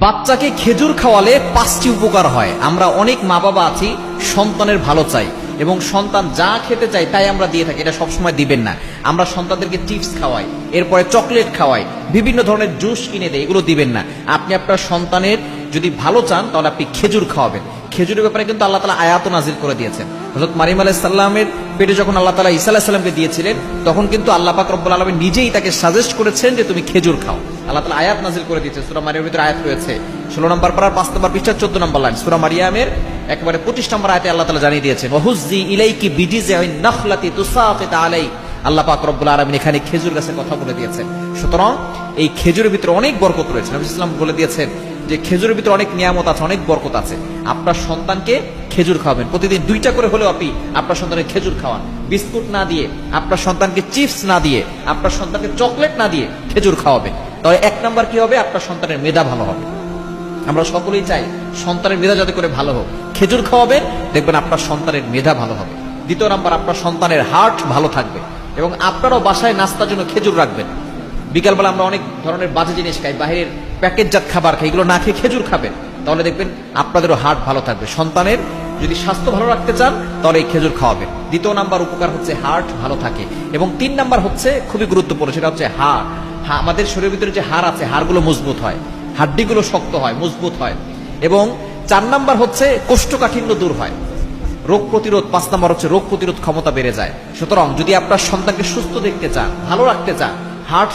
বাচ্চাকে খেজুর খাওয়ালে 5টি উপকার হয়। আমরা অনেক মা বাবা আছি, সন্তানের ভালো চাই এবং সন্তান যা খেতে চাই তাই আমরা দিয়ে থাকি। এটা সবসময় দিবেন না। আমরা সন্তানদেরকে চিপস খাওয়াই, এরপরে চকলেট খাওয়াই, বিভিন্ন ধরনের জুস কিনে দেয়, এগুলো দিবেন না। আপনি আপনার সন্তানের যদি ভালো চান তাহলে আপনি খেজুর খাওয়াবেন। খেজুরের ব্যাপারে কিন্তু আল্লাহ তাআলা আয়াত নাজিল করে দিয়েছেন। হযরত মারিয়াম আলাইহিস সালামের পেটে যখন আল্লাহ তাআলা ঈসা আলাইহিস সালামকে দিয়েছিলেন, তখন কিন্তু আল্লাহ পাক রব্বুল আলামিন নিজেই তাকে সাজেস্ট করেছেন যে তুমি খেজুর খাও। আল্লাহ তাআলা আয়াত নাজিল করে দিয়েছেন। সূরা মারিয়ামের ভিতরে আয়াত রয়েছে 16 নম্বর পারার 5 নম্বর পৃষ্ঠা 14 নম্বর লাইন। সূরা মারিয়ামের একেবারে 25 নম্বর আয়াতে আল্লাহ তাআলা জানিয়ে দিয়েছেন, ওয়াহুজ্জি ইলাইকি বিজিজিন নাখলাতি তুসাকিত আলাই। আল্লাহ পাক রব্বুল আলামিন এখানে খেজুর গাছের কথা বলে দিয়েছেন। সুতরাং এই খেজুরের ভিতরে অনেক বরকত রয়েছে। নবী সাল্লাল্লাহু আলাইহি ওয়াসাল্লাম বলে দিয়েছেন যে খেজুরের ভিতরে অনেক নিয়ামত আছে, অনেক বরকত আছে। আপনার সন্তানকে খেজুর খাওয়াবেন, প্রতিদিন 2টা করে হলেও আপনি আপনার সন্তানকে খেজুর খাওয়ান। বিস্কুট না দিয়ে, আপনার সন্তানকে চিপস না দিয়ে, আপনার সন্তানকে চকলেট না দিয়ে খেজুর খাওয়াবেন। তাহলে 1 নাম্বার কি হবে? আপনার সন্তানের মেধা ভালো হবে। আমরা সকলেই চাই সন্তানের মেধা যাতে করে ভালো হোক। খেজুর খাওয়াবেন, দেখবেন আপনার সন্তানের মেধা ভালো হবে। 2 নাম্বার, আপনার সন্তানের হার্ট ভালো থাকবে এবং আপনারাও বাসায় নাস্তার জন্য খেজুর রাখবেন। বিকালবেলা আমরা অনেক ধরনের বাজে জিনিস খাই, বাইরের প্যাকেটজাত খাবার খাই, এগুলো না খেয়ে খেজুর খাবেন, তাহলে দেখবেন আপনাদেরও হার্ট ভালো থাকবে। সন্তানের যদি স্বাস্থ্য ভালো রাখতে চান তাহলে এই খেজুর খাওয়াবেন। 2 নাম্বার উপকার হচ্ছে হার্ট ভালো থাকে। এবং 3 নাম্বার হচ্ছে খুবই গুরুত্বপূর্ণ, সেটা হচ্ছে হাড়। আমাদের শরীরের ভিতরে যে হাড় আছে, হাড়গুলো মজবুত হয়, হাড্ডিগুলো শক্ত হয়, মজবুত হয়। এবং 4 নাম্বার হচ্ছে কোষ্ঠকাঠিন্য দূর হয়, রোগ প্রতিরোধ। 5 নাম্বার হচ্ছে রোগ প্রতিরোধ ক্ষমতা বেড়ে যায়। সুতরাং যদি আপনার সন্তানকে সুস্থ দেখতে চান, ভালো রাখতে চান, হার্ট